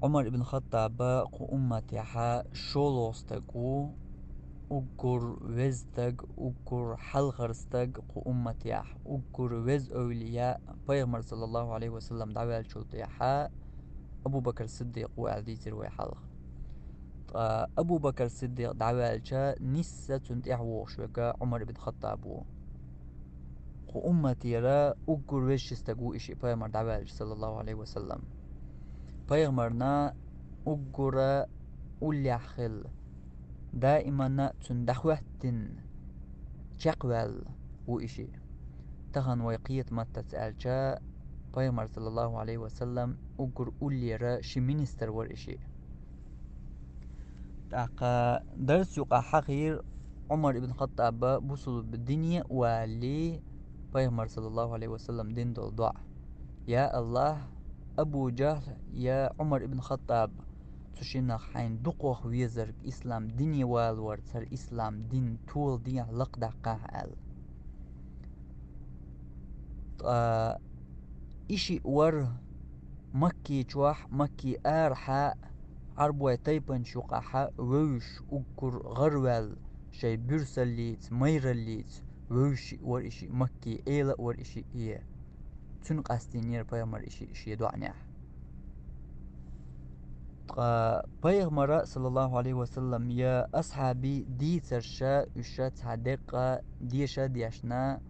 عمر ابن الخطاب قو أمتي حا شولوستقو أجر وزتق أجر حلغرستق قو أمتي حا أجر وز أولياء بيغمر صلى الله عليه وسلم دعوة الشلطي حا أبو بكر الصديق وعلديتر ويحلغ أبو بكر الصديق دعوة الشا نسة تنتعوش وكا عمر ابن الخطاب قو أمتي را أجر وزشستقو إشي بيغمر دعوة صلى الله عليه وسلم بيغمرنا أجر أولياخل دائما تندخوهتن شقوال وإشي تخن ويقية ما تسألشا بيغمر صلى الله عليه وسلم أجر أوليرا شي منستر ور إشي تاقا درس يقع حقير عمر بن الخطاب بوصل بالدنيا واللي بيغمر صلى الله عليه وسلم دين دول ضع يا الله أبو جهل يا عمر بن الخطاب تشينا حين دقوخ ويزر إسلام ديني والور تر إسلام دين طول دين لقدا قاعل إشي ور مكي جواح مكي آرحا عربوة تيبن شقاحا ووش أقر غروال شي برسليت ميرليت ووش ور إشي مكي إيلا ور إشي إيه تنقستينير بيامر إشي دعنيح بيغمرة صلى الله عليه وسلم يا أصحابي دي ترشا أشات حدقة ديشا ديشنا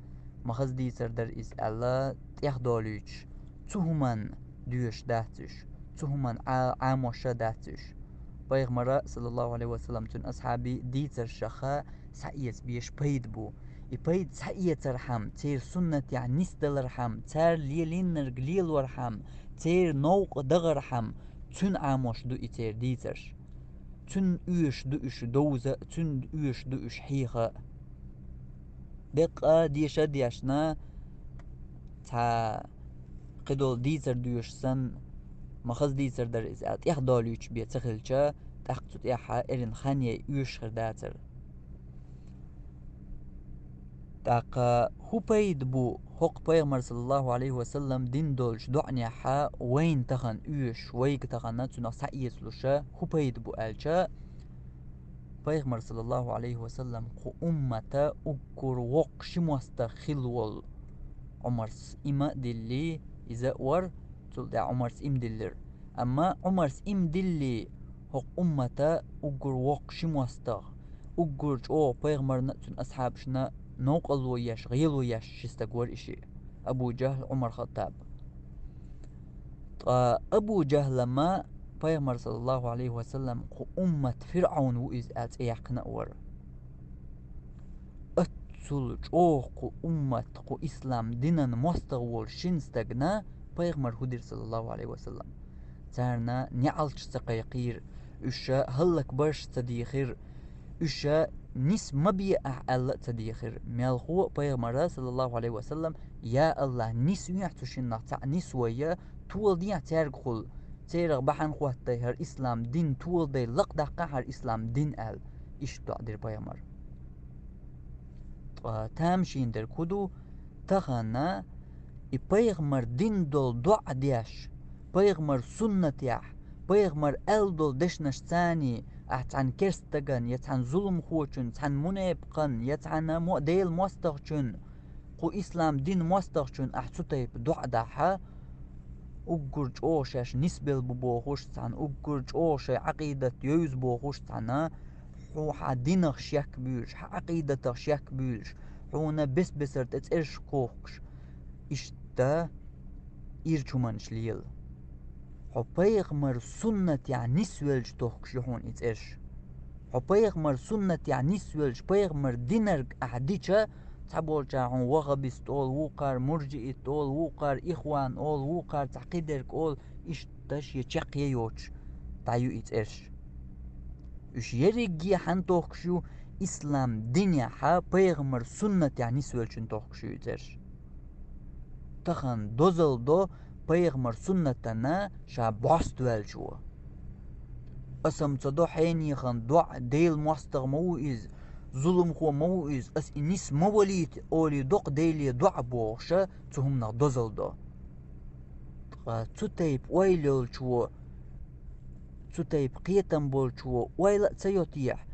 مخز دي تردر إسألة تيخدوليش تهمن ديوش داتش تهمن عاموشا داتش بيغمرة صلى الله عليه وسلم تن أصحابي دي ترشخا سعيت بيش بيد بو يبيد سعيت رحم تير سنة يعني نستل رحم تير ليلين نرقليل ورحم تير نوق دغرحم تن عاموش دو إتير ديترش تن ايش دو اش دوزة تن ايش دو اش حيخة دقا ديشا ديشنا تا قدول ديتر دوش سن مخز ديتر در ازات اخ داليوش بيتخلچا تاقتوت احا ارن خانية ايش خرداتر تاقا هو بيد بو حق بيغمر صلى الله عليه وسلم دين دولش دعني حا وين تخن ايش ويك تخنات سنو سعيت لشا هو بيد بو الشا بيغمر صلى الله عليه وسلم قو أمتا أكر وق شموستا خلول عمرس إما دلي إذا ور تلدى عمرس إم دلر أما عمرس إم دلي هق أمتا أكر وق شموستا أكر جو بيغمر نتن أصحاب شنا نوقل وياش غيل وياش شستقور إشي أبو جهل عمر خطاب أبو جهل ما بيغمر صلى الله عليه وسلم قو أمة فرعون وإز آت إيقنا ور أتسل قو أمة قو إسلام دينن مستغول شنستغنا بيغمر هدير صلى الله عليه وسلم تارنا نعالش سقيقير إشا هلك برش تديخير إشا نس مبيع أعلى تديخير ميالخو بيغمر صلى الله عليه وسلم يا الله نس يحتشن نعتع نس ويا طول دي تارغل تيرغ بحن خوات هر إسلام دين طول دي لقدقا هر إسلام دين آل إش تعدير بيغمر تامشين در كدو تخانا بيغمر دين دول دع دياش بيغمر سنة يح بيغمر ال دول دشنش تاني أحتان كرستغن يتان ظلم خوچن تان منابقن يتان ديل مستغچن قو إسلام دين مستغچن أحتوتيب دع دحا أقرج أوشاش نسبل ببوخوش تان أقرج أوش عقيدة يوز بوخوش تانا حو حدينغ شيك بيلش عقيدة شيك بيلش حونا بس تترش كوخش إشتا إيرچومانش ليل حو بيغمر سنة يعني نسويلش توخش يحون إترش حو بيغمر سنة يعني نسويلش بيغمر دينرق أحديشا تبول جاهون وغبست أول وقار مرجئت أول وقار إخوان أول وقار تعقيدرك أول إشتاش يتشق يوش تعيو إترش إش يريجي حن توخشو إسلام دنيا حا بيغمر سنة يعني سوالشن توخشو إترش تخن دوزل دو بيغمر سنة تنا شا باست والشو أسم تصدو حيني خان دع ديل مواستغ موئز ظلم خو موئز أس إنيس موليت أولي دوق ديلي دع بوغشا تهمنا دوزل دو تتيب ويلول شو تسوتي بقيتم بولشو ويلا تسيوتيح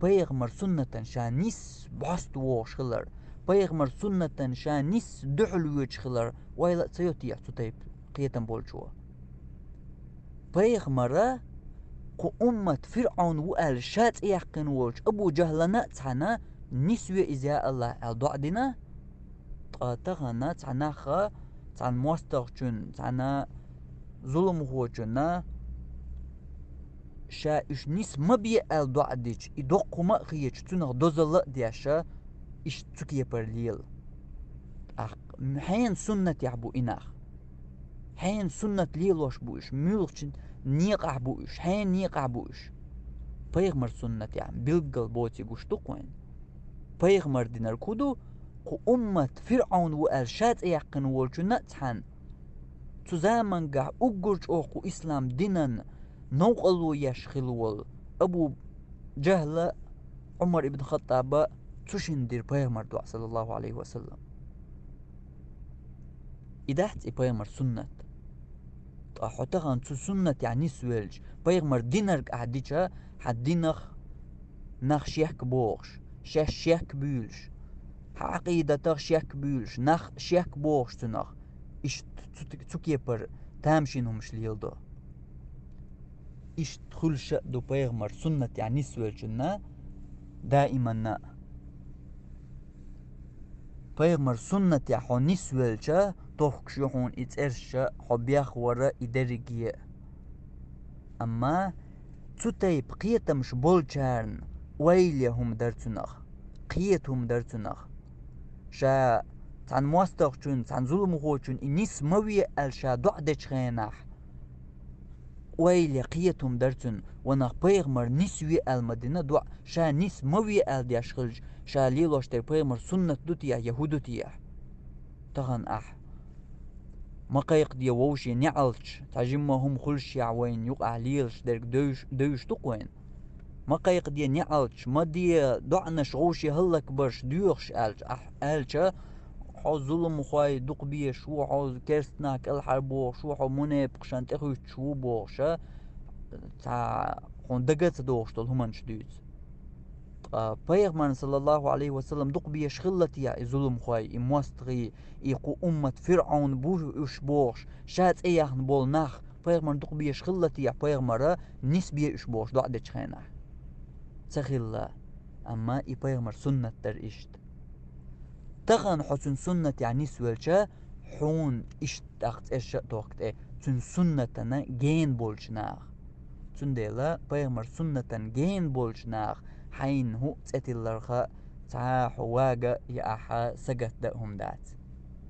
بيغمر سنة شانيس باست ووش خلر بيغمر سنة شانيس دحلويج خلر ويلا تسيوتيح تسوتي بقيتم بولشو بيغمر قو أمة فرعون وقال شات يحقن وولش أبو جهلنا تحنا نسوي إزياء الله الدعدنا تغنا تحنا خا تحن موستغشن تحنا ظلم هوجنا شا إش نس مبي الدعديش إدوق ما خيش تنغ دوزل دياشا إش تكيه برليل حين سنة يحبو إناخ حين سنة ليلوش بوش ملوش نيق بوش حين نيق بوش بيغمر سنة يعني بيلقل بوتي قشتوقين بيغمر دينار كودو قو أمة فرعون وألشات يقن والجو نتحن تزامن قا أقرج أوقو إسلام دينن نوقلو يشخلول أبو جهل عمر ابن خطاب تشندير بيغمر دعا صلى الله عليه وسلم إداحت بيغمر سنة حتى تو سنة يعني سويلج بيغمر دينر قاعديشا حدينخ نخ شيك بوغش شيك بيلش عقيدة شيك بيلش نخ شيك بوغش تنخ إش تكيبر تامشينهم شليلدو إش تخلش دو بيغمر سنة يعني سويلجنا دائما بيغمر سنة يحو نسويلجا توخش يحون إترش حبيخ ورا إدريجي أما تسوتي بقيتمش بولشارن ويليهم درتنخ قيتهم درتنخ شا تان موستغشون تان ظلم خوشون إنيس موي الشا دعدش خيناح ويلي قيتهم درتن ونخ بيغمر نسوي المدينة دع شا نيس موي الدياش خلج شا ليلوش تر بيغمر سنة دوتيا يهودوتيا تغن ما قيق دي ووشي نعلش تجمهم خلش يعوين يقع ليلش درك دوش تقوين ما قيق دي نعلش ما دي دعنش غوشي هلك برش ديوخش ألش حو ظلم خواي دق بيه شو حو كرستناك الحربو شو حو منافق شان تخوش شو بوغشا تا خون دقت دوغش تول همانش دوز بيغمان صلى الله عليه وسلم دق بيه شخلت يا ظلم خواي موستغي يقو أمة فرعون بوش بوغش شات ايهن بول ناخ بيغمان دق بيه شخلت يا بيغمارا نسبيه اش بوغش دعدة شخينه تخيل أما بيغمر سنة در إشت تغن حسن سنة يعني سوالشا حون إشت أخت إشت توقت تن سنة جين بولشناخ تن ديلا بيغمر سنة جين بولشناخ حين هو تأتي اللرخاء تعا حواقا يأحا سقت دهم دات